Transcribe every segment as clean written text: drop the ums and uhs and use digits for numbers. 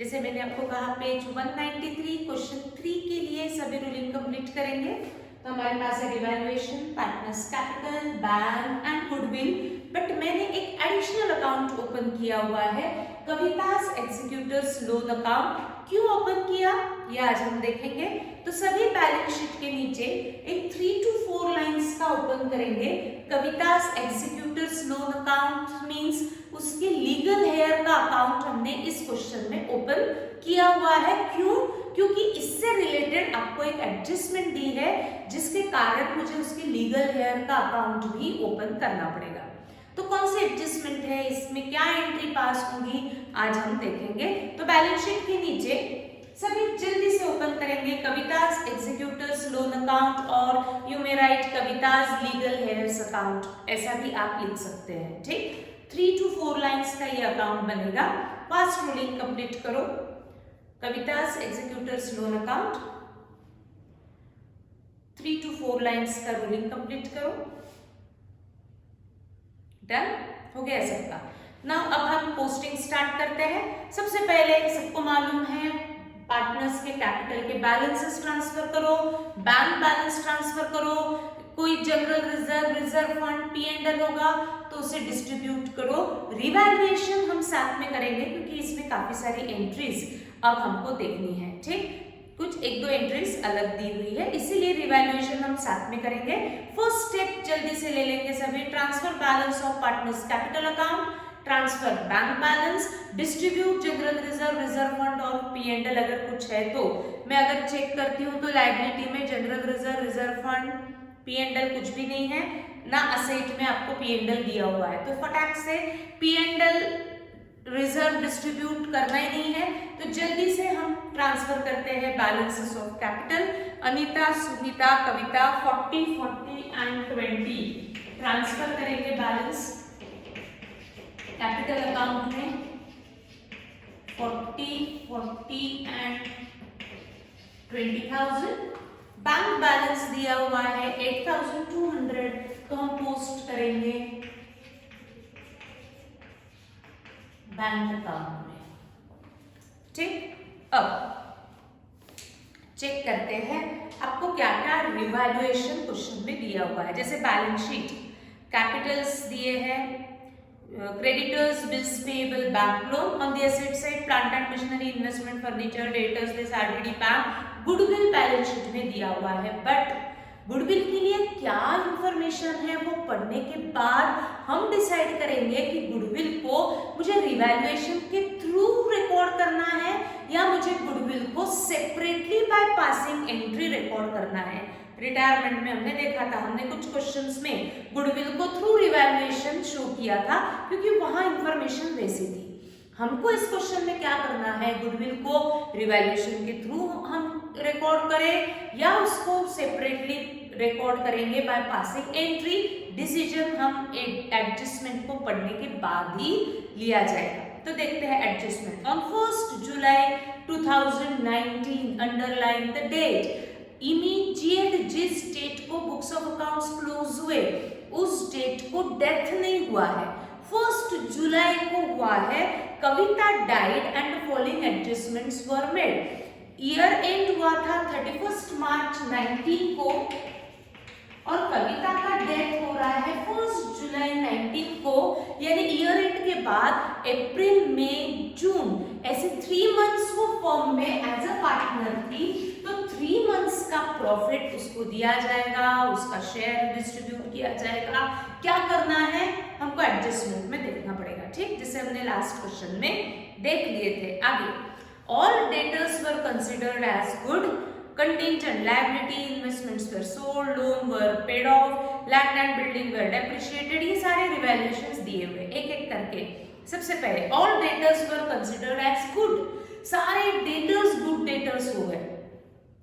जैसे मैंने आपको कहा पेज 193 क्वेश्चन 3 के लिए सभी रूलिंग कंप्लीट करेंगे। तो हमारे पास है revaluation, partners capital, bank and goodwill, but मैंने एक एडिशनल अकाउंट ओपन किया हुआ है, कवितास एग्जीक्यूटर्स लोन अकाउंट। क्यों ओपन किया ये आज हम देखेंगे। तो सभी बैलेंस शीट के नीचे एक 3 to 4 लाइंस का ओपन करेंगे। Kavita's executors loan account means उसके लीगल हेयर का अकाउंट हमने इस क्वेश्चन में ओपन किया हुआ है। क्यों? क्योंकि इससे रिलेटेड आपको एक एडजस्टमेंट दी है जिसके कारण मुझे उसके लीगल हेयर का अकाउंट भी ओपन करना पड़ेगा। तो कौन सी एडजस्टमेंट है, इसमें क्या एंट्री पास होंगी आज हम देखेंगे। तो बैलेंस शीट के नीचे सभी जल्दी से ओपन करेंगे कवितास एग्जीक्यूटर्स लोन अकाउंट, और you may write Kavita's legal heirs account, ऐसा भी आप लिख सकते हैं। ठीक, 3 to 4 लाइंस का ये अकाउंट बनेगा। फास्ट रूलिंग कंप्लीट करो। Kavita's executors loan account 3 to 4 lines का रूलिंग कंप्लीट करो। डन हो गया सबका। नाउ अब हम पोस्टिंग स्टार्ट करते हैं। सबसे पहले सबको मालूम है पार्टनर्स के कैपिटल के बैलेंसेस ट्रांसफर करो, बैंक बैलेंस ट्रांसफर करो, कोई general reserve, reserve fund, P&L होगा तो उसे डिस्ट्रीब्यूट करो। रिवैल्यूएशन हम साथ में करेंगे क्योंकि इसमें काफी सारी एंट्रीज अब हमको देखनी है। ठीक, कुछ 1-2 एंट्रीज अलग दी हुई है, इसीलिए रिवैल्यूएशन हम साथ में करेंगे। फर्स्ट स्टेप जल्दी से ले लेंगे सभी। Transfer balance of partners capital account, transfer bank balance, distribute general reserve, reserve fund और P&L अगर कुछ है तो। मैं अगर चेक करती हूँ तो लायबिलिटी में general reserve, reserve fund, P&L कुछ भी नहीं है ना, असेट में आपको P&L दिया हुआ है, तो फटाक से P&L रिजर्व डिस्ट्रीब्यूट करना ही नहीं है, तो जल्दी से हम ट्रांसफर करते हैं balances of capital. Anita, Sunita, Kavita 40, 40 and 20 transfer करेंगे बैलेंस कैपिटल अकाउंट में 40, 40 एंड 20,000। बैंक बैलेंस दिया हुआ है 8,200, तो हम पोस्ट करेंगे बैंक अकाउंट में। ठीक, अब चेक करते हैं आपको क्या क्या रिवैल्यूएशन क्वेश्चन में दिया हुआ है। जैसे बैलेंस शीट कैपिटल्स दिए हैं, creditors, bills payable, bank loan. On the asset side plant and machinery, investment, furniture, debtors, this RDD, पैम, goodwill balance sheet में दिया हुआ है। बट गुडविल के लिए क्या इंफॉर्मेशन है वो पढ़ने के बाद हम डिसाइड करेंगे कि गुडविल को मुझे रिवैल्यूएशन के थ्रू रिकॉर्ड करना है या मुझे गुडविल को separately by passing entry record करना है। रिटायरमेंट में हमने देखा था, हमने कुछ क्वेश्चंस में गुडविल को थ्रू रिवैल्यूएशन शो किया था क्योंकि वहां इंफॉर्मेशन वैसी थी। हमको इस क्वेश्चन में क्या करना है, गुडविल को रिवैल्यूएशन के थ्रू हम रिकॉर्ड करें या उसको सेपरेटली रिकॉर्ड करेंगे बाय पासिंग एंट्री। डिसीजन हम एडजस्टमेंट को पढ़ने के बाद ही लिया जाएगा। तो देखते हैं adjustment. On 1 July 2019 underline the date, immediate जिस डेट को बुक्स ऑफ अकाउंट्स क्लोज हुए उस डेट को डेथ नहीं हुआ है, 1 जुलाई को हुआ है। Kavita died and following adjustments were made. Year end हुआ था 31 मार्च 19 को और कविता का डेथ हो रहा है 1 जुलाई 19 को, यानी ईयर एंड के बाद अप्रैल, मई, जून, ऐसे 3 मंथ्स वो फर्म में एज अ पार्टनर थी, तो 3 मंथ्स का प्रॉफिट उसको दिया जाएगा, उसका शेयर डिस्ट्रीब्यूट किया जाएगा। क्या करना है हमको एडजस्टमेंट में देखना पड़ेगा। ठीक, जिसे हमने लास्ट क्वेश्चन में देख लिए थे। आगे, all debtors were considered as good, contingent liability, investments were sold, loan were paid off, land and building were depreciated। ये सारे रिवैल्यूएशंस दिए हुए एक एक करके। सबसे पहले all debtors were considered as good, सारे डेटर्स गुड डेटर्स हो गए।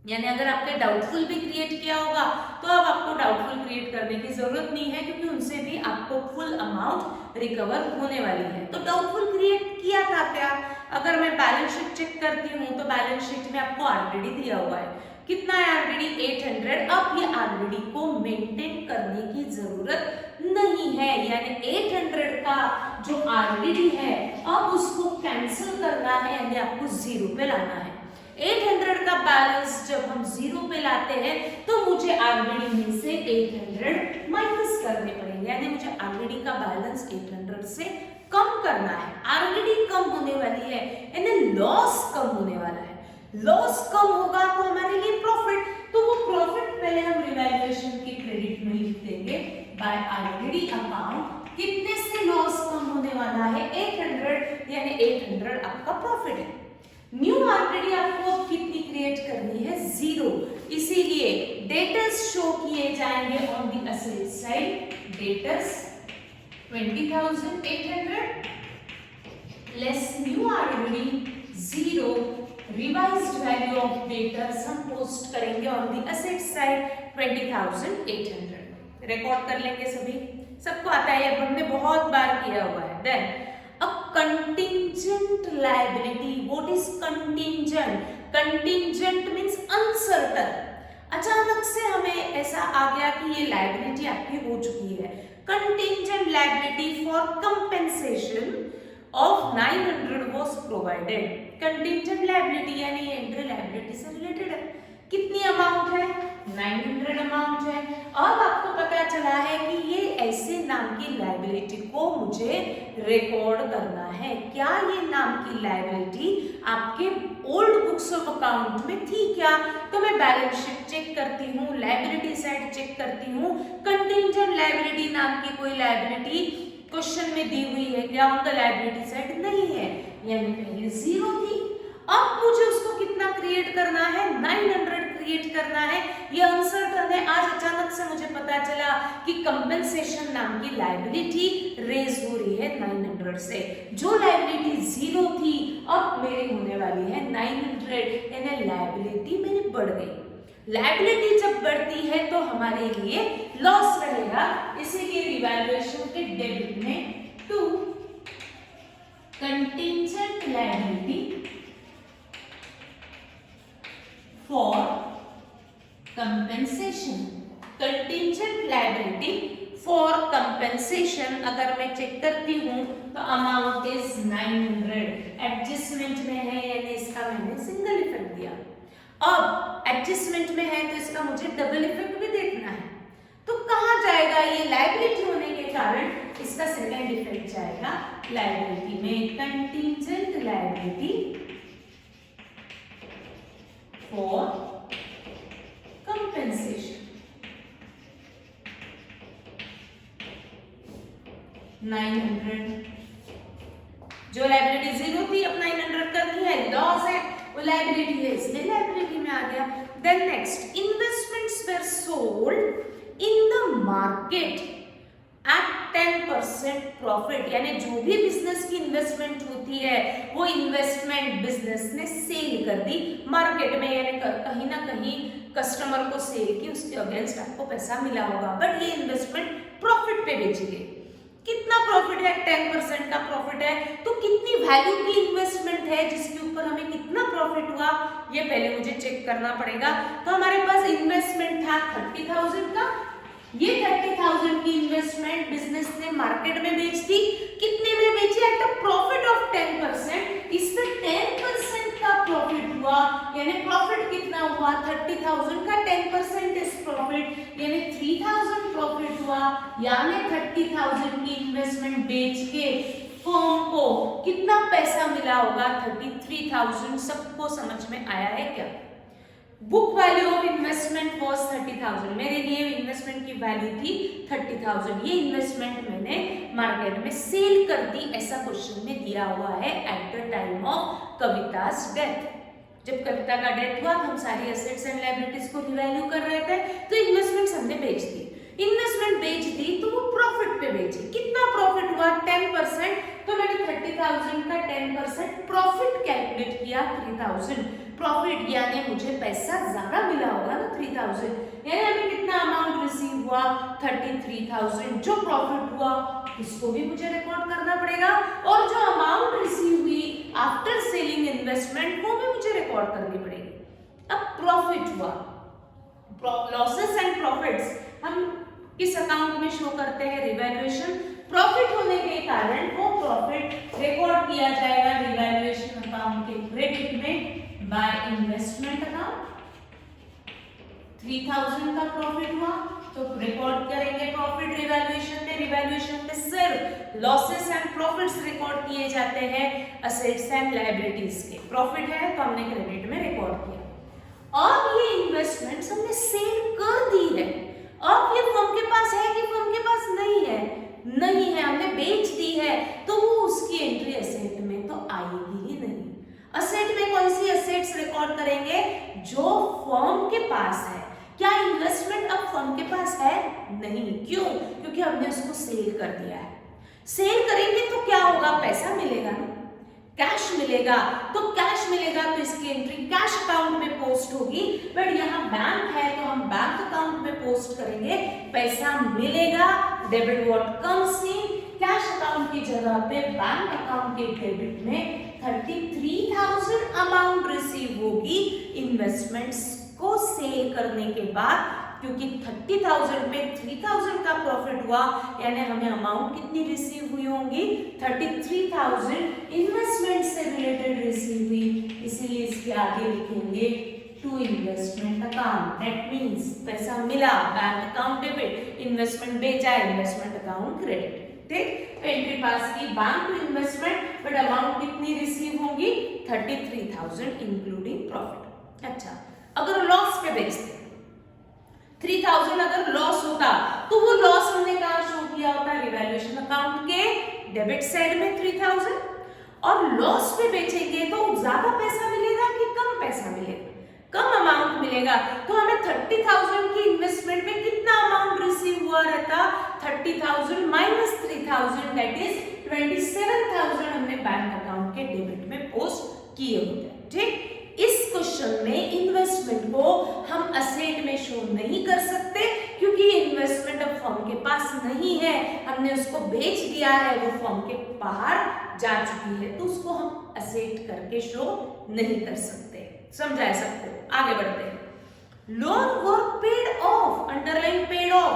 यानी अगर आपने डाउटफुल भी क्रिएट किया होगा तो अब आपको डाउटफुल क्रिएट करने की जरूरत नहीं है क्योंकि उनसे भी आपको फुल अमाउंट रिकवर होने वाली है। तो डाउटफुल क्रिएट किया था क्या? अगर मैं बैलेंस शीट चेक करती हूँ तो बैलेंस शीट में आपको आरडीडी दिया हुआ है। कितना है आरडीडी? 800। अब ये आरडीडी को मेंटेन करने की जरूरत नहीं है, यानी 800 का जो ऑलरेडी है अब उसको कैंसिल करना है, यानी आपको 0 पे लाना है। 800 का बैलेंस जब हम 0 पे लाते हैं तो मुझे ऑलरेडी में से 800 माइनस करने पड़ेंगे, यानी मुझे ऑलरेडी का बैलेंस 800 से कम करना है। ऑलरेडी कम होने वाली है, यानी लॉस कम होने वाला है। लॉस कम होगा तो हमारे लिए प्रॉफिट, तो वो प्रॉफिट पहले हम रिवैल्यूएशन के क्रेडिट में लिख देंगे बाय ऑलरेडी अकाउंट। कितने से लॉस कम होने वाला है? 800, यानी 800 आपका प्रॉफिट है। न्यू ऑलरेडी आपको कितनी क्रिएट करनी है? 0, इसीलिए डेटर्स शो किए जाएंगे on the asset side. Debtors 20,800 less new already 0, revised value of debtors हम पोस्ट करेंगे on the asset side 20,800। Record कर लेंगे सभी, सबको आता है, ये हमने बहुत बार किया हुआ है। Then a contingent liability. What is contingent? Contingent means uncertain. अचानक से हमें ऐसा आ गया कि ये लाइबिलिटी आपकी हो चुकी है। Contingent liability for compensation of 900 was provided. Contingent liability यानी एंट्री लाइबिलिटी से रिलेटेड है। कितनी अमाउंट है? 900 अमाउंट है। अब आपको पता चला है कि ये ऐसे नाम की लाइबिलिटी को मुझे रिकॉर्ड करना है। क्या ये नाम की लाइबिलिटी आपके ओल्ड बुक्स ऑफ अकाउंट में थी क्या? तो मैं बैलेंस शीट चेक करती हूँ, लाइबिलिटी साइड चेक करती हूँ, कंटिंजेंट लाइबिलिटी नाम की कोई लाइबिलिटी क्वेश्चन में दी हुई है क्या? ऑन द लाइबिलिटी साइड नहीं है, यानी पहले 0 थी। अब मुझे उसको कितना क्रिएट करना है? 900 क्रिएट करना है। ये अनसर्टन है। आज अचानक से मुझे पता चला कि कंपेंसेशन नाम की लाइबिलिटी रेज हो रही है 900 से। जो लाइबिलिटी 0 थी अब मेरी होने वाली है 900, यानी लाइबिलिटी मेरी बढ़ गई। लाइबिलिटी जब बढ़ती है तो हमारे लिए लॉस रहेगा, इसीलिए रिवैल्यूएशन के डेबिट में to contingent liability for compensation. Contingent liability for compensation अगर मैं चेक करती हूँ तो अमाउंट इज 900। एडजस्टमेंट में है यानी इसका मैंने सिंगल इफेक्ट दिया। अब एडजस्टमेंट में है तो इसका मुझे डबल इफेक्ट भी देखना है, तो कहाँ जाएगा? ये लायबिलिटी होने के कारण इसका सेकंड इफेक्ट जाएगा लायबिलिटी में। Contingent liability for compensation 900। जो लायबिलिटी 0 थी अब 900 करनी है, लॉस है, वो लायबिलिटी है इसलिए लायबिलिटी में आ गया। Then next, investments were sold in the market at 10% profit, यानी जो भी बिजनेस की इन्वेस्टमेंट होती है वो इन्वेस्टमेंट बिजनेस ने सेल कर दी मार्केट में, यानी कहीं ना कहीं कस्टमर को सेल की, उसके अगेंस्ट आपको पैसा मिला होगा, बट ये इन्वेस्टमेंट प्रॉफिट पे बेची गई। कितना प्रॉफिट है? 10% का प्रॉफिट है। तो कितनी वैल्यू की इन्वेस्टमेंट है जिसके ऊपर हमें कितना प्रॉफिट हुआ ये पहले मुझे चेक करना पड़ेगा। तो हमारे पास इन्वेस्टमेंट था 30,000 का, ये 30,000 की इन्वेस्टमेंट बिजनेस ने मार्केट में बेच दी। कितने में बेची? At a profit of 10%। इसमें 10% का प्रॉफिट हुआ, यानी प्रॉफिट कितना हुआ? 30,000 का 10% इज प्रॉफिट, यानी 3,000 प्रॉफिट हुआ। यानी 30,000 की इन्वेस्टमेंट बेच के फर्म को कितना पैसा मिला होगा? 33,000। सबको समझ में आया है क्या? Book value of investment was 30,000। मेरे लिए इन्वेस्टमेंट की वैल्यू थी 30,000। ये इन्वेस्टमेंट मैंने मार्केट में सेल कर दी, ऐसा क्वेश्चन में दिया हुआ है at the time of Kavita's death. जब कविता का डेथ हुआ हम सारी एसेट्स एंड लायबिलिटीज को रिवैल्यू कर रहे थे, तो इन्वेस्टमेंट्स हमने बेच दी। इन्वेस्टमेंट बेच दी तो वो प्रॉफिट पे बेची। कितना प्रॉफिट हुआ? 10%। तो मैंने 30,000 का 10% प्रॉफिट कैलकुलेट किया 3,000 प्रॉफिट, यानी मुझे पैसा ज्यादा मिला होगा ना 3,000, यानी हमें कितना अमाउंट रिसीव हुआ? 33,000। जो प्रॉफिट हुआ इसको भी मुझे रिकॉर्ड करना पड़ेगा, और जो अमाउंट रिसीव हुई आफ्टर सेलिंग इन्वेस्टमेंट वो भी मुझे रिकॉर्ड करनी पड़ेगी। अब प्रॉफिट हुआ, लॉसेस एंड प्रॉफिट्स हम किस अकाउंट में शो करते हैं? रिवैल्यूएशन प्रॉफिट होने के कारण वो प्रॉफिट रिकॉर्ड किया जाएगा रिवैल्यूएशन अकाउंट के क्रेडिट में बाय इन्वेस्टमेंट अकाउंट। 3000 का प्रॉफिट हुआ तो रिकॉर्ड करेंगे प्रॉफिट रिवैल्यूएशन में। रिवैल्यूएशन में सिर्फ लॉसेस एंड प्रॉफिट्स रिकॉर्ड किए जाते हैं असेट्स एंड लायबिलिटीज के। प्रॉफिट है तो हमने क्रेडिट में रिकॉर्ड किया। और ये इन्वेस्टमेंट्स हमने सेल कर दी है। अब ये फर्म के पास है कि फर्म के पास नहीं है? नहीं है, हमने बेच दी है, तो वो उसकी एंट्री असेट में तो आएगी ही नहीं। असेट में कौन सी असेट्स रिकॉर्ड करेंगे? जो फर्म के पास है। क्या इन्वेस्टमेंट अब फर्म के पास है? नहीं। क्यों? क्योंकि हमने उसको सेल कर दिया है। सेल करेंगे तो क्या होगा? पैसा मिलेगा ना, कैश मिलेगा। तो कैश मिलेगा तो इसकी एंट्री कैश अकाउंट में पोस्ट होगी। बट यहाँ बैंक है तो हम बैंक अकाउंट में पोस्ट करेंगे। पैसा मिलेगा, debit what comes in, cash account की जगह पे बैंक अकाउंट के डेबिट में 33,000 अमाउंट रिसीव होगी इन्वेस्टमेंट्स को सेल करने के बाद। क्योंकि 30,000 पे 3,000 का प्रॉफिट हुआ, यानी हमें अमाउंट कितनी रिसीव हुई होंगी? 33,000 इन्वेस्टमेंट से रिलेटेड रिसीव हुई। इसीलिए इसके आगे लिखेंगे to investment account. That means पैसा मिला, बैंक अकाउंट डेबिट, इन्वेस्टमेंट बेचा, इन्वेस्टमेंट अकाउंट क्रेडिट। ठीक, तो एंट्री पास की bank to investment, but amount कितनी रिसीव होगी? 33,000 इंक्लूडिंग प्रॉफिट। अच्छा, अगर लॉस पे बेचते 3000 अगर लॉस होता तो वो लॉस हमने कहाँ शो किया होता? रिवैल्यूएशन अकाउंट के डेबिट साइड में 3000। और लॉस पे बेचेंगे तो ज्यादा पैसा मिलेगा कि कम पैसा मिलेगा? कम अमाउंट मिलेगा। तो हमें 30,000 की इन्वेस्टमेंट में कितना अमाउंट रिसीव हुआ रहता? 30,000 माइनस 3,000 दैट इज 27,000 हमने बैंक अकाउंट के डेबिट में पोस्ट किए होते। ठीक, इस क्वेश्चन में इन्वेस्टमेंट को हम असेट में शो नहीं कर सकते क्योंकि इन्वेस्टमेंट अब फर्म के पास नहीं है, हमने उसको बेच दिया है, वो फर्म के बाहर जा चुकी है, तो उसको हम असेट करके शो नहीं कर सकते। समझा सकते हो? आगे बढ़ते हैं। Loan were paid off, underline paid off.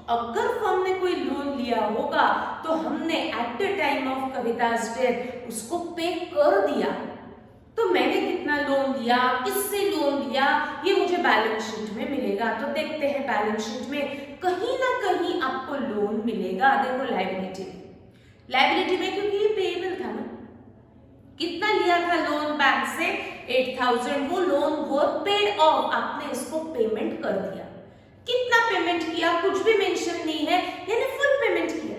अगर फर्म ने कोई लोन लिया होगा तो हमने at the time of Kavita's death उसको पे कर दिया। तो मैंने कितना लोन लिया, किससे लोन लिया, ये मुझे बैलेंस शीट में मिलेगा। तो देखते हैं बैलेंस शीट में कहीं ना कहीं आपको लोन मिलेगा। देखो लायबिलिटी में क्योंकि ये पेएबल था ना, कितना लिया था लोन बैंक से? 8,000। वो लोन वो पेड ऑफ, आपने इसको पेमेंट कर दिया। कितना पेमेंट किया? कुछ भी मेंशन नहीं है, यानी फुल पेमेंट किया।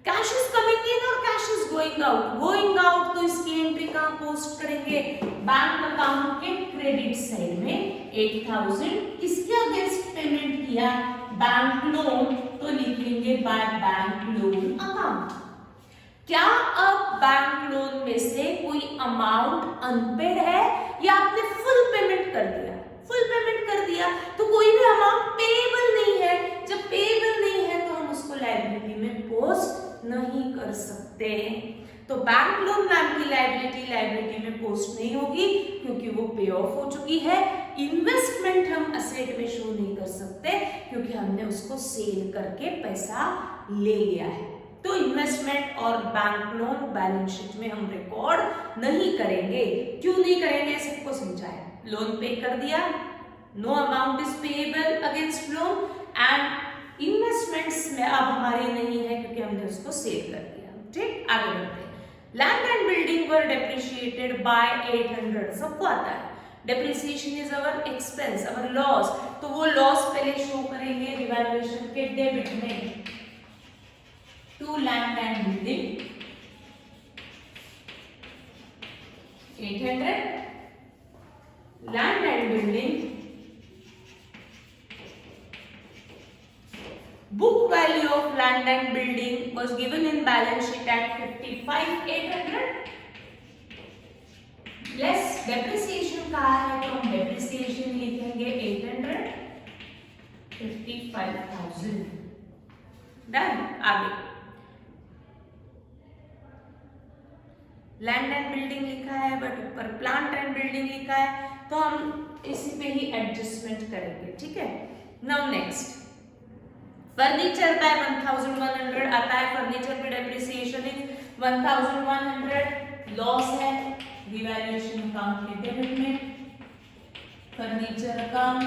कैश इज कमिंग इन और cash is going out. Going out तो इसकी एंट्री कहाँ पोस्ट करेंगे? बैंक अकाउंट के क्रेडिट साइड में 8,000 किसके अगेंस्ट पेमेंट किया? बैंक लोन, तो लिखेंगे बाय बैंक लोन अकाउंट। क्या अब बैंक लोन में से कोई अमाउंट अनपेड है या आपने फुल पेमेंट कर दिया? फुल पेमेंट कर दिया तो कोई भी अमाउंट पेएबल नहीं है। जब पेएबल नहीं है तो हम उसको लायबिलिटी में पोस्ट नहीं कर सकते। तो बैंक लोन नाम की लायबिलिटी में पोस्ट नहीं होगी क्योंकि वो पे ऑफ हो चुकी है। इन्वेस्टमेंट हम असेट में शो नहीं कर सकते क्योंकि हमने उसको सेल करके पैसा ले लिया है। तो इन्वेस्टमेंट और बैंक लोन बैलेंस शीट में हम रिकॉर्ड नहीं करेंगे। क्यों नहीं करेंगे? सबको समझाया। लोन पे कर दिया, no amount is payable against loan, and investments में अब हमारी नहीं है क्योंकि हमने उसको सेल कर दिया। ठीक, आगे बढ़ते हैं। Land and building were depreciated by 800। सबको आता है depreciation is our expense, our loss. तो वो लॉस पहले शो करेंगे रिवैल्यूएशन के डेबिट में to land and building 800। Land and building book value of land and building was given in balance sheet at 55,800 less depreciation कहा है तो हम depreciation लिखेंगे 800, 55,000। डन। आगे लैंड एंड बिल्डिंग लिखा है बट ऊपर प्लांट एंड बिल्डिंग लिखा है तो हम इसी पे ही एडजस्टमेंट करेंगे। ठीक है, नाउ नेक्स्ट फर्नीचर बाय 1100 आता है, फर्नीचर पे डेप्रिसिएशन इज 1100, लॉस है रिवैल्यूएशन अकाउंट के डेबिट में, furniture account,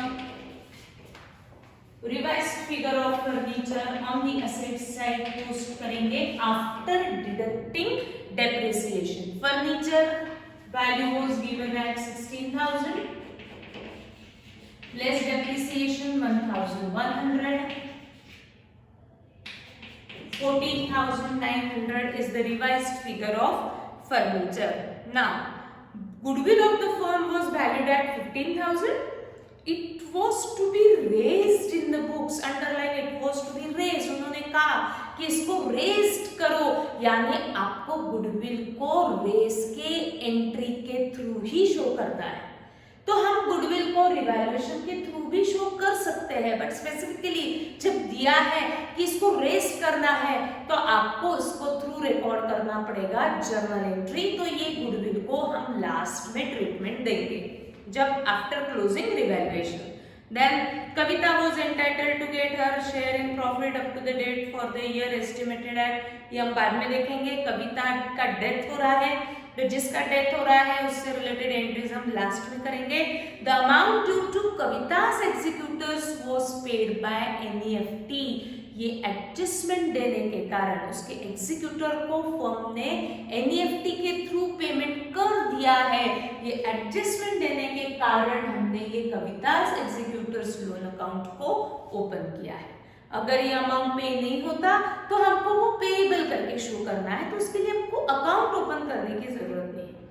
revised figure of furniture on the asset side post करेंगे after deducting depreciation. Furniture value was given at 16,000 less depreciation 1,100, 14,900 is the revised figure of furniture. Now, goodwill of the firm was valued at 15,000. It was to be raised in the books. Underline, it was to be raised. उन्होंने कहा कि इसको raised करो, यानी आपको goodwill को race के entry के थ्रू ही शो करना है। तो हम गुडविल को रिवैल्यूएशन के थ्रू भी शो कर सकते हैं, बट स्पेसिफिकली जब दिया है कि इसको रेस करना है तो आपको इसको थ्रू रिकॉर्ड करना पड़ेगा जर्नल एंट्री। तो ये गुडविल को हम लास्ट में ट्रीटमेंट देंगे जब after closing revaluation. Then Kavita was entitled to get her share in profit up to the date for the year estimated at, ये हम बाद में देखेंगे। कविता का डेथ हो रहा है, तो जिसका डेथ हो रहा है उससे रिलेटेड एंट्रीज हम लास्ट में करेंगे। The amount due to Kavita's executors was paid by NEFT, ये एडजस्टमेंट देने के कारण उसके एग्जीक्यूटर को फर्म ने एनईएफटी के थ्रू पेमेंट कर दिया है। ये एडजस्टमेंट देने के कारण हमने ये कवितास एग्जीक्यूटर्स लोन अकाउंट को ओपन किया है। अगर ये अमाउंट पे नहीं होता तो हमको वो पेएबल करके शो करना है, तो उसके लिए हमको अकाउंट ओपन करने की जरूरत नहीं है।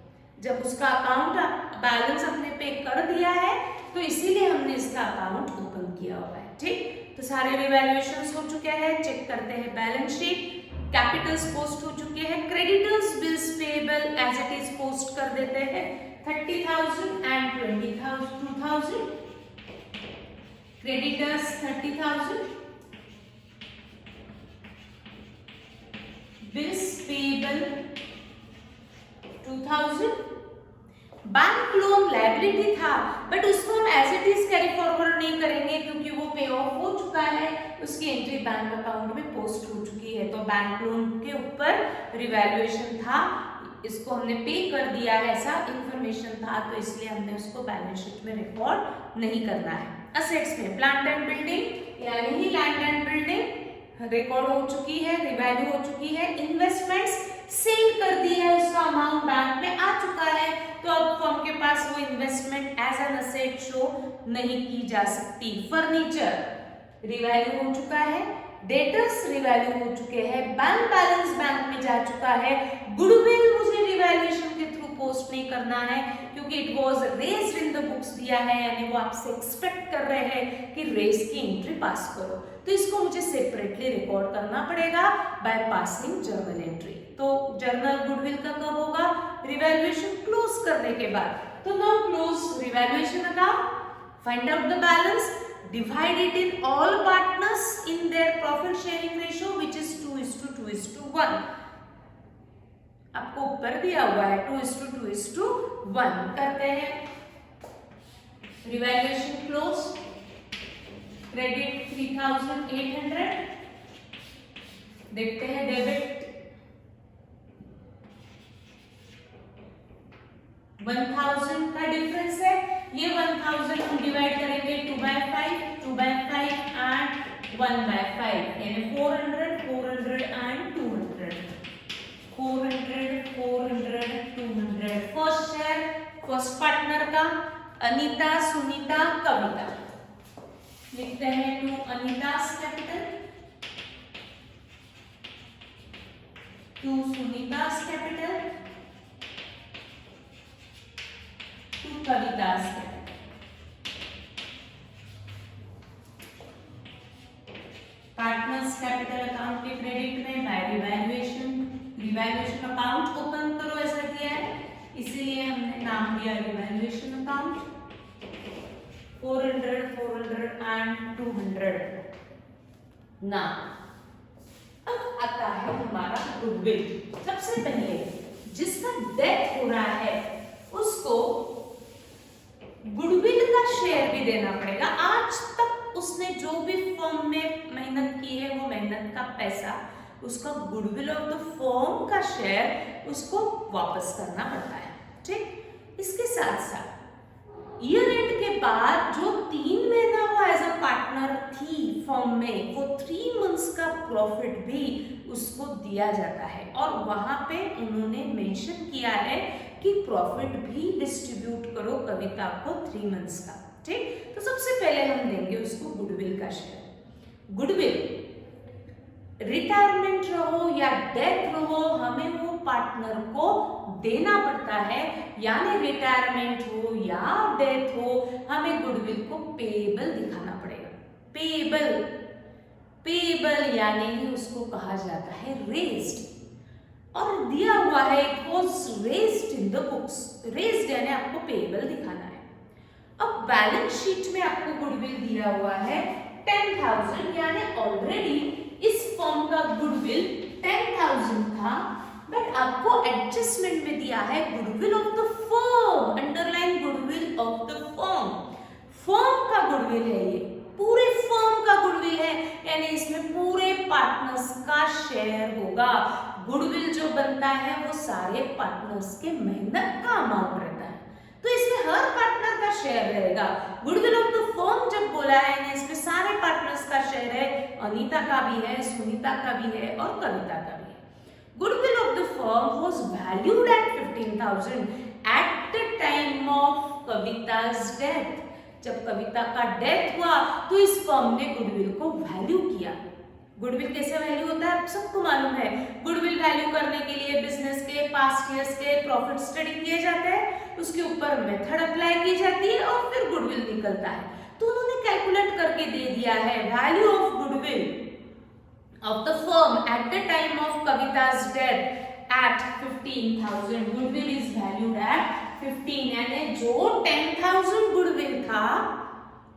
जब उसका अकाउंट बैलेंस हमने पे कर दिया है तो इसीलिए हमने इसका अकाउंट ओपन किया हुआ है। ठीक, तो सारे रिवैल्यूएशंस हो चुके हैं। चेक करते हैं बैलेंस शीट। कैपिटल्स पोस्ट हो चुके हैं, creditors bills payable as it is post कर देते हैं 30,000 and 20,000। Creditors 30,000, bills payable 2,000, bank loan liability था बट उसको हम as it is carry forward नहीं करेंगे क्योंकि वो पे ऑफ हो चुका है, उसकी एंट्री बैंक अकाउंट में पोस्ट हो चुकी है। तो बैंक लोन के ऊपर रिवैल्यूएशन था, इसको हमने पे कर दिया है, ऐसा इंफॉर्मेशन था, तो इसलिए हमने उसको बैलेंस शीट में रिकॉर्ड नहीं करना है। असेट्स में प्लांट एंड बिल्डिंग यानी ही लैंड एंड बिल्डिंग रिकॉर्ड हो चुकी है, रिवैल्यू हो चुकी है। इन्वेस्टमेंट्स सेल कर दी है, उसका अमाउंट बैंक में आ चुका है, तो अब फर्म के पास वो investment as an asset show नहीं की जा सकती। फर्नीचर रिवैल्यू हो चुका है, डेटर्स रिवैल्यू हो चुके हैं, बैंक बैलेंस बैंक में जा चुका है। गुडविल मुझे रिवैल्यूएशन के थ्रू पोस्ट नहीं करना है क्योंकि it was raised in the books दिया है, यानी वो आपसे एक्सपेक्ट कर रहे हैं कि रेज की एंट्री पास करो, तो इसको मुझे सेपरेटली रिकॉर्ड करना पड़ेगा बाय पासिंग जर्नल एंट्री। तो जर्नल गुडविल का कब होगा? रिवैल्यूएशन क्लोज करने के बाद। तो now close revaluation account, find out the balance, divide it in all partners in their profit sharing ratio which is 2:2:1। आपको ऊपर दिया हुआ है 2:2:1 करते हैं। रिवैल्यूएशन क्लोज, क्रेडिट 3,800, देखते हैं डेबिट 1,000 का डिफरेंस है, ये 1,000 हम डिवाइड करेंगे 2/5 एंड 1/5 यानी 400 and 200, 400 200। First share first partner का अनीता, सुनीता, कविता, लिखते हैं to Anita's capital, to Sunita's capital, to Kavita's capital. Partners capital account के क्रेडिट में by revaluation, revaluation account open करो ऐसा किया है, इसीलिए हमने नाम दिया रिवैल्यूएशन अकाउंट। 400 एंड 200। ना अब आता है हमारा गुडविल। सबसे पहले जिसका डेथ हो रहा है उसको गुडविल का शेयर भी देना पड़ेगा। आज तक उसने जो भी फर्म में मेहनत की पैसा उसका गुडविल ऑफ द फर्म का शेयर उसको वापस करना पड़ता है। ठीक, इसके साथ साथ ईयर एंड के बाद जो 3 महीना वो एज अ पार्टनर थी फर्म में, वो 3 मंथ्स का प्रॉफिट भी उसको दिया जाता है। और वहां पे उन्होंने मेंशन किया है कि प्रॉफिट भी डिस्ट्रीब्यूट करो कविता को 3 मंथ्स का। ठीक, तो सबसे पहले हम देंगे उसको गुडविल का शेयर। गुडविल रिटायरमेंट रहो या डेथ रहो, हमें वो पार्टनर को देना पड़ता है, यानी रिटायरमेंट हो या डेथ हो, हमें गुडविल को पेएबल दिखाना पड़ेगा। पेएबल, पेएबल यानी ही उसको कहा जाता है रेज्ड, और दिया हुआ है it was raised in the books. Raised यानी आपको पेएबल दिखाना है। अब बैलेंस शीट में आपको गुडविल दिया हुआ है 10,000, यानी ऑलरेडी इस फर्म का गुडविल 10,000 था, बट आपको एडजस्टमेंट में दिया है goodwill of the firm, underline goodwill of the firm. Firm का गुडविल है ये, पूरे फर्म का गुडविल है, यानी इसमें पूरे पार्टनर्स का शेयर होगा। गुडविल जो बनता है वो सारे पार्टनर्स के मेहनत का अमाउंट रहता है, तो इसमें हर पार्टनर का शेयर रहेगा। गुडविल ऑफ द फर्म जब बोला है यानी इसमें सारे पार्टनर्स का शेयर है, अनीता का भी है, सुनीता का भी है और कविता का भी है। Goodwill of the firm was valued at 15,000 at the time of कविता's death। जब कविता का डेथ हुआ तो इस फर्म ने गुडविल को वैल्यू किया। गुडविल कैसे वैल्यू होता है आप सबको मालूम है। गुडविल वैल्यू करने के लिए बिजनेस के पास्ट ईयर्स के प्रॉफिट स्टडी किए जाते हैं, उसके ऊपर मेथड अप्लाई की जाती है और फिर गुडविल निकलता है। तो उन्होंने कैलकुलेट करके दे दिया है value of goodwill of the firm at the time of Kavita's death at 15,000। Goodwill is valued at 15, यानी जो 10,000 गुडविल था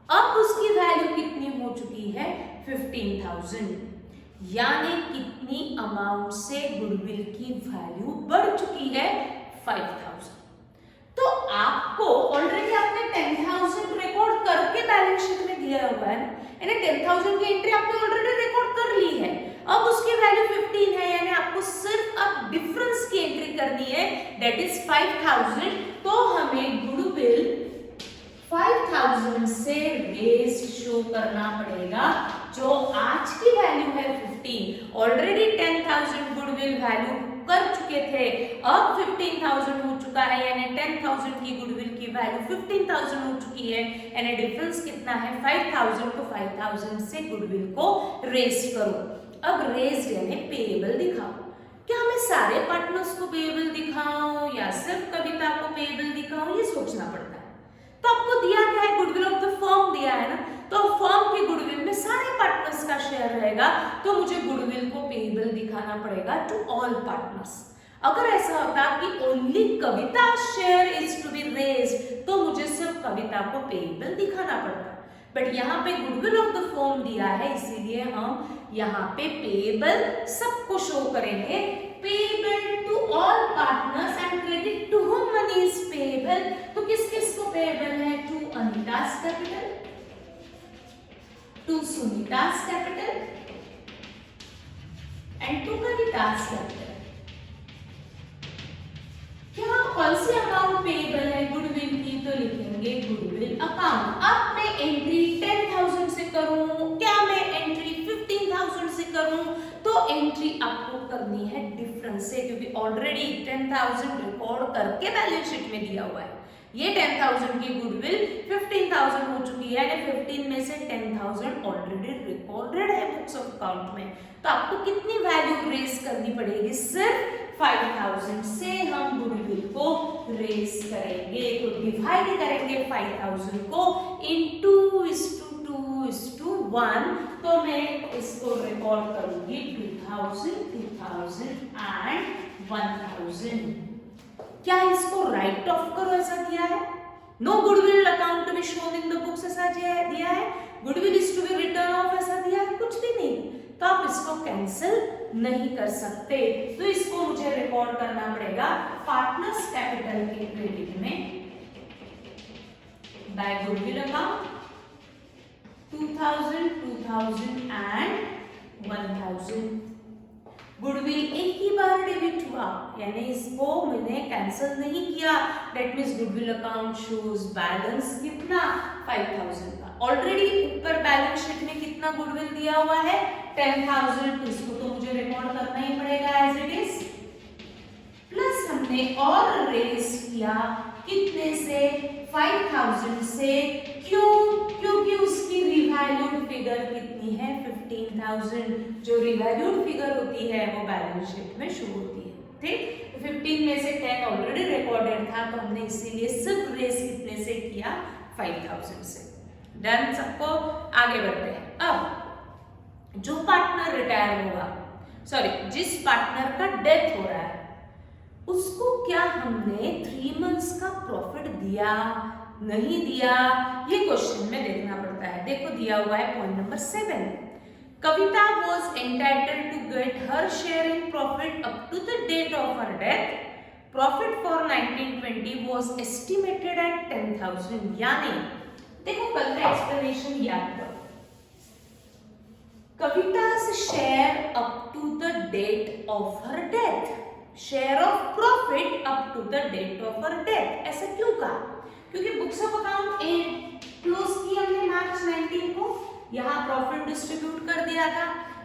अब उसकी वैल्यू कितनी हो चुकी है 15,000, यानी कितनी अमाउंट से गुडविल की वैल्यू बढ़ चुकी है 5,000। तो आपको ऑलरेडी आपने 10,000 रिकॉर्ड करके बैलेंस शीट में दिया हुआ है, यानी 10,000 की एंट्री आपने ऑलरेडी रिकॉर्ड कर ली है। अब उसकी वैल्यू 15 है, यानी आपको सिर्फ अब डिफरेंस की एंट्री करनी है, दैट इज 5,000। तो हमें गुडविल 5,000 से रेज्ड शो करना पड़ेगा, जो आज की वैल्यू है 15। ऑलरेडी 10,000 गुडविल वैल्यू कर चुके थे, अब 15,000 हो चुका है, यानी 10,000 की गुडविल की वैल्यू 15,000 हो चुकी है, यानी डिफरेंस कितना है 5,000। तो 5,000 से गुडविल को रेज करो। अब रेज्ड यानी पेएबल दिखाओ। क्या हमें सारे पार्टनर्स को पेएबल दिखाऊं या सिर्फ कविता को पेएबल दिखाऊं, ये सोचना पड़ता है। तो आपको दिया गया है गुडविल ऑफ द फर्म दिया है ना, तो फर्म के गुडविल में सारे पार्टनर्स का शेयर रहेगा, तो मुझे गुडविल को पेएबल दिखाना पड़ेगा टू ऑल पार्टनर्स। अगर ऐसा होता कि only Kavita share is to be raised, तो मुझे सिर्फ कविता को पेएबल दिखाना पड़ता, बट यहाँ पे गुडविल ऑफ द फर्म दिया है, इसीलिए हम यहाँ पे पेएबल सबको शो करेंगे। Payable to all partners and credit to whom money is payable. तो किस किस को पेएबल है, to Anita's capital, to Sunita's capital and to Kavita's capital. क्या कौन सी अमाउंट पेएबल है गुडविल की, तो लिखेंगे गुडविल अकाउंट। अब मैं एंट्री 10,000 से करूं, क्या मैं एंट्री 15,000 से करूं, तो एंट्री आपको करनी है डिफरेंस से, क्योंकि ऑलरेडी 10,000 रिकॉर्ड करके बैलेंस शीट में दिया हुआ है। ये 10,000 की गुडविल 15,000 हो चुकी है, यानी 15 में से 10,000 ऑलरेडी रिकॉर्डेड है बुक्स ऑफ अकाउंट में। तो आपको कितनी वैल्यू रेज करनी पड़ेगी, सिर्फ 5,000 से हम गुडविल को रेज करेंगे। तो डिवाइड करेंगे 5,000 को इन 2:2:1। तो मैं इसको रिकॉर्ड करूंगी 2,000, 2,000 एंड 1,000। क्या इसको राइट ऑफ करो ऐसा दिया है, no goodwill account to be shown in the books ऐसा दिया है, goodwill is to be written off ऐसा दिया है, कुछ भी नहीं। तो आप इसको कैंसिल नहीं कर सकते, तो इसको मुझे रिकॉर्ड करना पड़ेगा पार्टनर्स कैपिटल के क्रेडिट में by goodwill account 2,000, 2,000 and 1000। Goodwill एक ही बार डेबिट हुआ, यानी इसको मैंने कैंसिल नहीं किया, that means goodwill account shows balance कितना 5000 का। ऑलरेडी ऊपर बैलेंस शीट में कितना गुडविल दिया हुआ है 10,000, इसको तो मुझे रिकॉर्ड करना ही पड़ेगा एज इट इज। प्लस हमने और रेज किया कितने से 5000 से, क्यों? क्योंकि उसकी रिवैल्यूड फिगर कितनी है 15,000, जो रिवैल्यूड फिगर होती है वो बैलेंस शीट में शो होती है, ठीक। 15 में से 10 ऑलरेडी रिकॉर्डेड था, तो हमने इसीलिए सिर्फ रेज कितने से किया 5000 से। डन, सबको आगे बढ़ते हैं। अब जो पार्टनर रिटायर होगा, सॉरी जिस पार्टनर का डेथ हो रहा है, उसको क्या हमने 3 मंथ्स का प्रॉफिट दिया नहीं दिया, ये क्वेश्चन में देखना पड़ता है। देखो दिया हुआ है point number 7, Kavita was entitled to get her share in profit up to the date of her death. Profit for 1920 was estimated at 10,000। यानी देखो कल का एक्सप्लेनेशन याद करो, Kavita's share up to the date of her death, share of profit up to the date of her death. ऐसा क्यों कहा? क्योंकि books of account and close की हमने मार्च 19 को, यहाँ प्रॉफिट डिस्ट्रीब्यूट कर दिया था।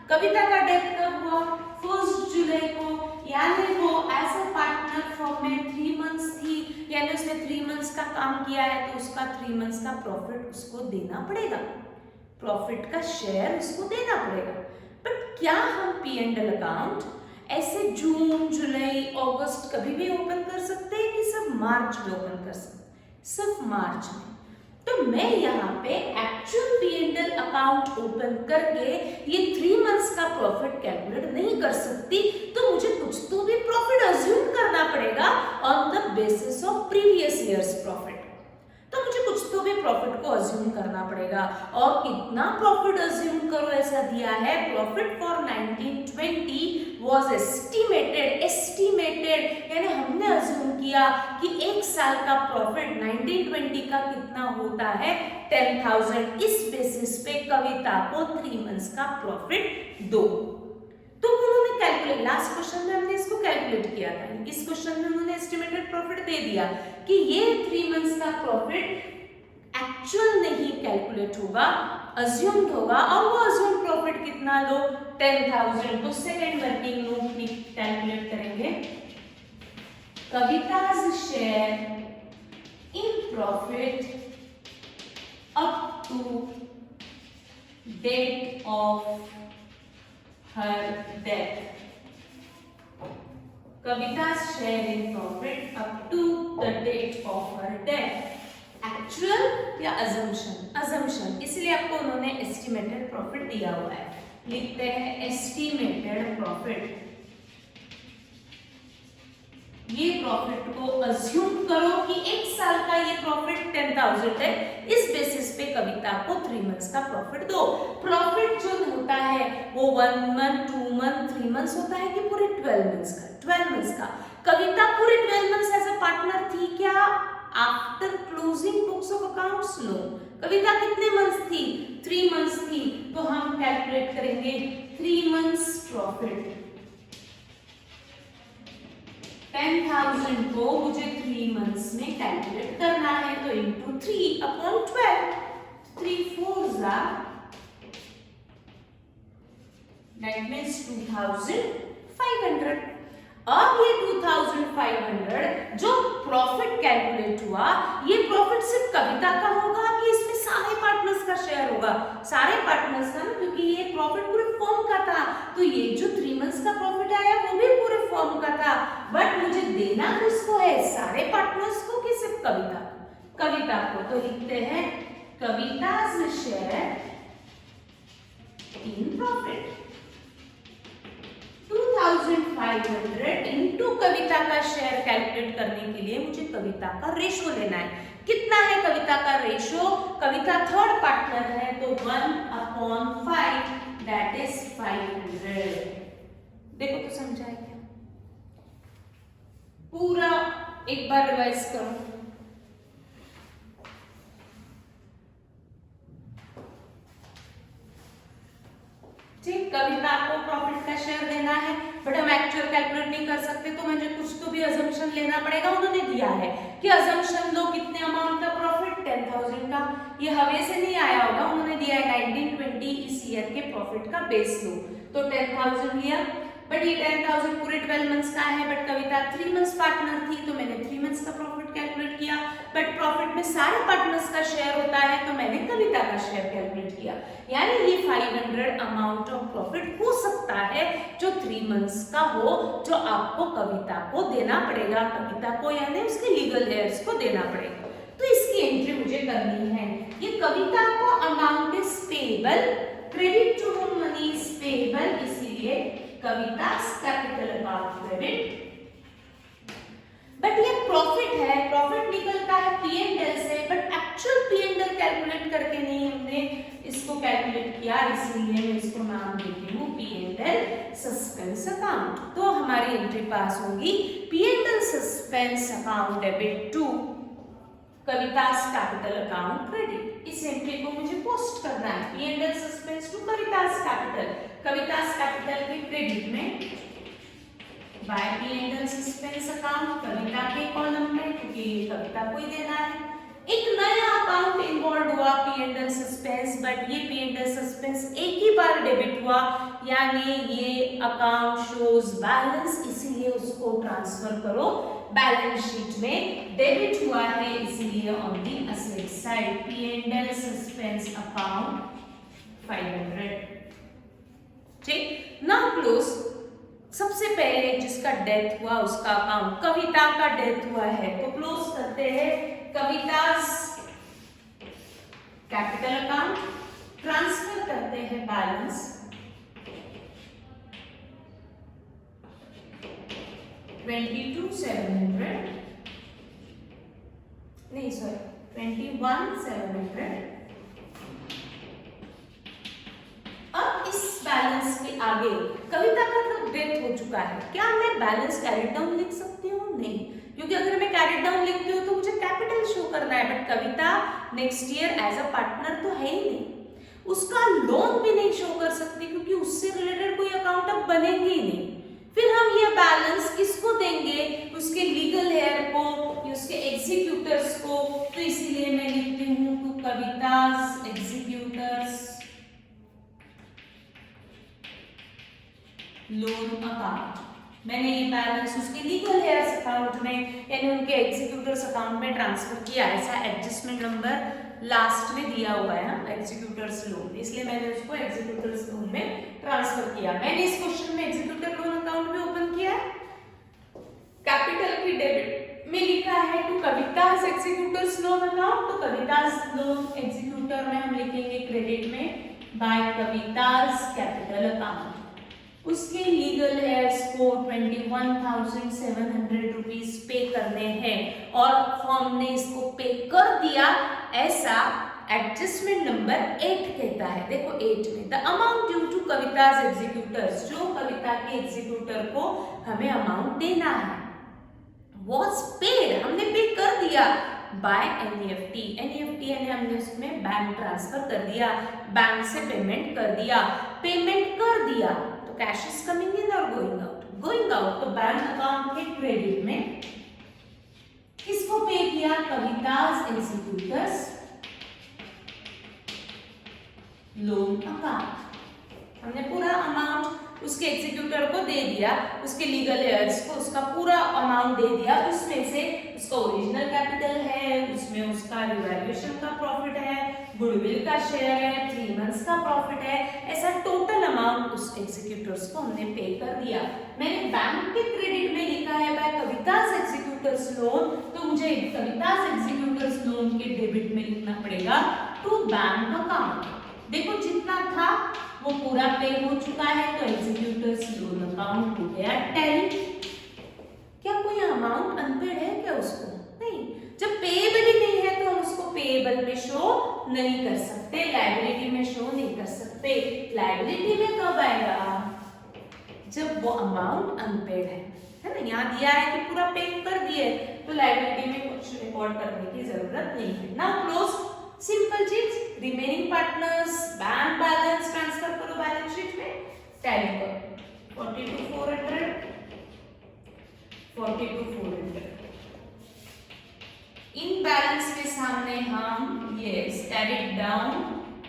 कविता का डेथ कब हुआ 1 जुलाई को, यानी वो एज अ पार्टनर फॉर्म में 3 मंथ्स थी, यानी उसने 3 मंथ्स का काम किया है, तो उसका 3 मंथ्स का प्रॉफिट उसको देना पड़ेगा, प्रॉफिट का शेयर उसको देना पड़ेगा। बट क्या हम P&L अकाउंट ऐसे जून जुलाई अगस्त कभी भी ओपन कर सकते हैं कि सिर्फ मार्च में ओपन कर सकते हैं? सिर्फ मार्च में। तो मैं यहाँ पे एक्चुअल P&L अकाउंट ओपन करके ये 3 मंथ्स का प्रॉफिट कैलकुलेट नहीं कर सकती, तो मुझे कुछ तो भी प्रॉफिट अज्यूम करना पड़ेगा on the basis of previous years profit. तो मुझे कुछ तो भी प्रॉफिट को अज्यूम करना पड़ेगा, और कितना प्रॉफिट अज्यूम करो ऐसा दिया है, प्रॉफिट फॉर 1920 वाज एस्टिमेटेड, यानी हमने अज्यूम किया कि 1 साल का प्रॉफिट 1920 का कितना होता है 10,000। इस बेसिस पे कविता को 3 मंथ्स का प्रॉफिट दो। तो उन्होंने कैलकुलेट, लास्ट क्वेश्चन में हमने इसको कैलकुलेट किया था, इस क्वेश्चन में उन्होंने एस्टिमेटेड प्रॉफिट दे दिया कि ये 3 मंथ्स का प्रॉफिट एक्चुअल नहीं कैलकुलेट होगा, अज्यूम्ड होगा, और वो अज्यूम प्रॉफिट कितना लो 10,000। तो सेकंड वर्किंग नोट में कैलकुलेट करेंगे, Kavita's share in profit up to date of her death, Kavita's share in profit up to the date of her death, actual या assumption? assumption, इसलिए आपको उन्होंने एस्टिमेटेड प्रॉफिट दिया हुआ है, लिखते हैं एस्टिमेटेड प्रॉफिट। ये प्रॉफिट को अज्यूम करो कि 1 साल का ये प्रॉफिट 10,000 है, इस बेसिस पे कविता को 3 मंथ्स का प्रॉफिट दो। प्रॉफिट जो होता है वो 1 मंथ 2 मंथ 3 मंथ्स होता है कि पूरे 12 मंथ्स का? 12 मंथ्स का। कविता पूरे 12 मंथ्स एज अ पार्टनर थी क्या after closing books of accounts? No. Kavita कितने मंथ्स थी? 3 मंथ्स थी। तो हम कैलकुलेट करेंगे 3 मंथ्स प्रॉफिट, 10,000 को मुझे 3 मंथ्स में कैलकुलेट करना है, तो इंटू 3/12, 3 4s दैट मीन्स 2,500। अब ये 2,500 जो प्रॉफिट कैलकुलेट हुआ, ये प्रॉफिट सिर्फ कविता का होगा कि इसमें सारे पार्टनर्स का शेयर होगा? सारे पार्टनर्स का ना, क्योंकि ये प्रॉफिट पूरे फर्म का था, तो ये जो 3 मंथ्स का प्रॉफिट आया वो भी पूरे फर्म का था। बट मुझे देना किसको है, सारे पार्टनर्स को कि सिर्फ कविता को? कविता को। तो लिखते हैं कविता's शेयर इन प्रॉफिट 2,500 इंटू कविता का शेयर कैलकुलेट करने के लिए मुझे कविता का रेशो लेना है। कितना है कविता का रेशो? कविता थर्ड पार्टनर है, तो 1/5 दैट इज 500। देखो तो समझाए क्या? पूरा एक बार रिवाइज करो। ठीक, कविता को प्रॉफिट का शेयर देना है, बट हम एक्चुअल कैलकुलेट नहीं कर सकते, तो मुझे कुछ तो भी अजम्पशन लेना पड़ेगा। उन्होंने दिया है कि अजम्पशन लो कितने अमाउंट का प्रॉफिट, 10,000 का। ये हवे से नहीं आया होगा, उन्होंने दिया है 1920 इस ईयर के प्रॉफिट का बेस लो, तो 10,000 लिया। बट ये 10,000 पूरे 12 मंथ्स का है, बट कविता 3 मंथ्स पार्टनर थी, तो मैंने 3 मंथ्स का प्रॉफिट कैलकुलेट किया। बट प्रॉफिट में सारे पार्टनर्स का शेयर होता है, तो मैंने कविता का शेयर कैलकुलेट किया। यानी ये 500 अमाउंट ऑफ प्रॉफिट हो सकता है जो 3 मंथ्स का हो, जो आपको कविता को देना पड़ेगा, कविता को यानी उसके लीगल हेयर्स को देना पड़ेगा। तो इसकी एंट्री मुझे करनी है। ये कविता को amount is payable, credit to whom money is payable, इसीलिए Kavita's capital account credit. But ये प्रॉफिट है, प्रॉफिट निकलता है P&L से, बट एक्चुअल P&L कैलकुलेट करके नहीं हमने इसको कैलकुलेट किया, इसीलिए मैं इसको नाम देती हूँ P&L सस्पेंस अकाउंट। तो हमारी एंट्री पास होगी P&L suspense account debit to Kavita's capital account credit. इस एंट्री को मुझे पोस्ट करना है, P&L suspense to Kavita's capital, Kavita's capital के क्रेडिट में by P&L suspense account Kavita के कॉलम में, क्योंकि ये कविता को ही देना है। एक नया अकाउंट इन्वॉल्व हुआ P&L सस्पेंस, बट ये P&L सस्पेंस एक ही बार डेबिट हुआ, यानी ये अकाउंट शोज बैलेंस, इसीलिए उसको ट्रांसफर करो बैलेंस शीट में। डेबिट हुआ है इसीलिए on the asset side P&L suspense account 500। ठीक, नाउ क्लोज। सबसे पहले जिसका डेथ हुआ उसका अकाउंट, कविता का डेथ हुआ है, तो क्लोज करते हैं कविता's कैपिटल अकाउंट, ट्रांसफर करते हैं बैलेंस 22,700, नहीं सॉरी 21,700। अब इस बैलेंस के आगे कविता का तो डेथ हो चुका है, क्या मैं बैलेंस कैरी डाउन लिख सकती हूँ? नहीं, क्योंकि अगर मैं कैरी डाउन लिखती हूँ तो मुझे कैपिटल शो करना है, but Kavita next year as a partner तो है ही नहीं, उसका लोन भी नहीं शो कर सकती, क्योंकि उससे रिलेटेड कोई अकाउंट अब बनेंगे ही नहीं। फिर हम ये बैलेंस किसको देंगे? उसके लीगल हेयर को, उसके एग्जीक्यूटर्स को, तो इसीलिए मैं लिखती हूँ to Kavita's executors loan account. मैंने ये बैलेंस उसके लीगल हेयर्स अकाउंट में यानी उनके एग्जीक्यूटर्स अकाउंट में ट्रांसफर किया। ऐसा एडजस्टमेंट नंबर लास्ट में दिया हुआ है ना, एग्जीक्यूटर्स लोन, इसलिए मैंने उसको एग्जीक्यूटर्स लोन में ट्रांसफर किया। मैंने इस क्वेश्चन में एग्जीक्यूटर लोन अकाउंट भी ओपन किया है, कैपिटल की डेबिट में लिखा है to Kavita's executors loan account, तो कविता's लोन एग्जीक्यूटर में हम लिखेंगे क्रेडिट में बाय कविता's कैपिटल अकाउंट। उसके लीगल हेयर्स को 21,700 रुपीज पे करने हैं, और फॉर्म ने इसको पे कर दिया, ऐसा एडजस्टमेंट नंबर 8 कहता है। देखो 8 में the amount due to Kavita's executors, जो कविता के एग्जीक्यूटर को हमें अमाउंट देना है, was paid, हमने पे कर दिया बाय NEFT। NEFT यानी हमने उसमें बैंक ट्रांसफर कर दिया, बैंक से पेमेंट कर दिया, पेमेंट कर दिया तो कैश इज कमिंग इन और गोइंग आउट, गोइंग आउट तो बैंक अकाउंट के क्रेडिट में किसको पे किया? कविता's एग्जीक्यूटर्स लोन अकाउंट। हमने पूरा अमाउंट उसके एग्जीक्यूटर को दे दिया, उसके लीगल हेयर्स को उसका पूरा अमाउंट दे दिया, उसमें से उसका ओरिजिनल कैपिटल है, उसमें उसका रिवैल्यूएशन का प्रॉफिट है, गुडविल का शेयर है, 3 मंथ्स का प्रॉफिट है, ऐसा टोटल अमाउंट उस एग्जीक्यूटर्स को हमने पे कर दिया। मैंने बैंक के क्रेडिट में लिखा है बाय कविता's एग्जीक्यूटर्स लोन, तो मुझे कविता's एग्जीक्यूटर्स लोन के डेबिट में लिखना पड़ेगा टू बैंक अकाउंट। देखो जितना था वो पूरा पे हो चुका है, तो एग्जीक्यूटर्स लोन अकाउंट हो गया टैली। क्या कोई अमाउंट अनपेड है क्या उसको? नहीं, जब पेएबल ही नहीं है तो हम उसको पेएबल में शो नहीं कर सकते, लायबिलिटी में शो नहीं कर सकते। लायबिलिटी में कब आएगा? जब वो अमाउंट अनपेड है ना। यहाँ दिया है कि पूरा पे कर दिए, तो लायबिलिटी में कुछ रिकॉर्ड करने की जरूरत नहीं है ना। क्लोज सिंपल चीज, remaining partners bank balance transfer करो बैलेंस शीट में, 42,400। इन बैलेंस के सामने हम ये कैरिड डाउन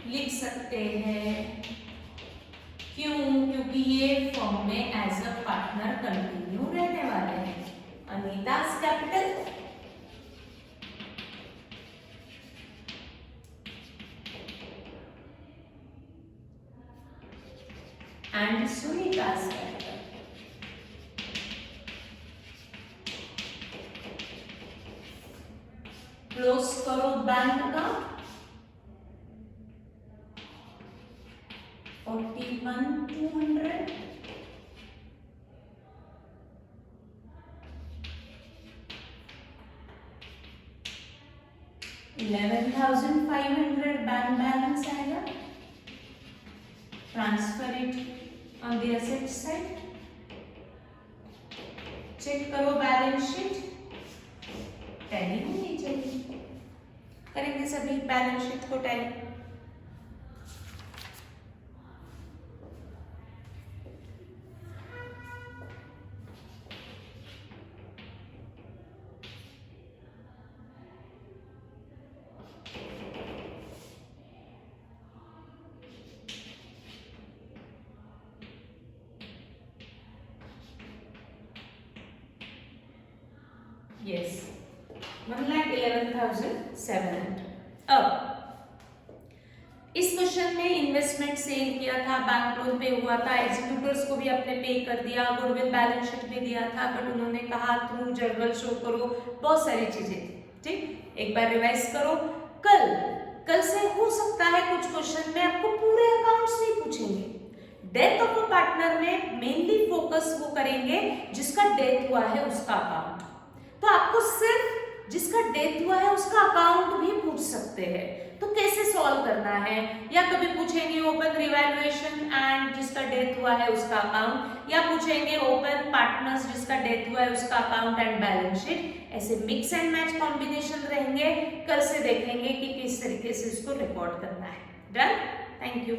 लिख सकते हैं। क्यों? क्योंकि ये फर्म में एज अ पार्टनर कंटिन्यू रहने वाले हैं। Anita's capital and Sunita's capital. Close करो बैंक का 41,200। $11,500 बैंक बैलेंस आएगा। Transfer it on the asset side. Check करो बैलेंस शीट, टैली होनी चाहिए। करेंगे सभी बैलेंस शीट को टैली। यस 1,11,700। अब इस क्वेश्चन में इन्वेस्टमेंट सेल किया था, बैंक लोन पे हुआ था, एग्जीक्यूटर्स को भी आपने पे कर दिया, गुडविल बैलेंस शीट में दिया था, बट उन्होंने कहा थ्रू जर्नल शो करो, बहुत सारी चीजें थी। ठीक, एक बार रिवाइज करो। कल से हो सकता है कुछ क्वेश्चन में आपको पूरे अकाउंट्स नहीं पूछेंगे। डेथ ऑफ अ पार्टनर में मेनली फोकस वो करेंगे जिसका डेथ हुआ है उसका अकाउंट। तो आपको सिर्फ जिसका डेथ हुआ है उसका अकाउंट भी पूछ सकते हैं। तो कैसे सॉल्व करना है, या कभी पूछेंगे ओपन रिवैल्यूएशन एंड जिसका डेथ हुआ है उसका अकाउंट, या पूछेंगे ओपन पार्टनर्स जिसका डेथ हुआ है उसका अकाउंट एंड बैलेंस शीट। ऐसे मिक्स एंड मैच कॉम्बिनेशन रहेंगे। कल से देखेंगे कि किस तरीके से इसको रिकॉर्ड करना है। Done, thank you.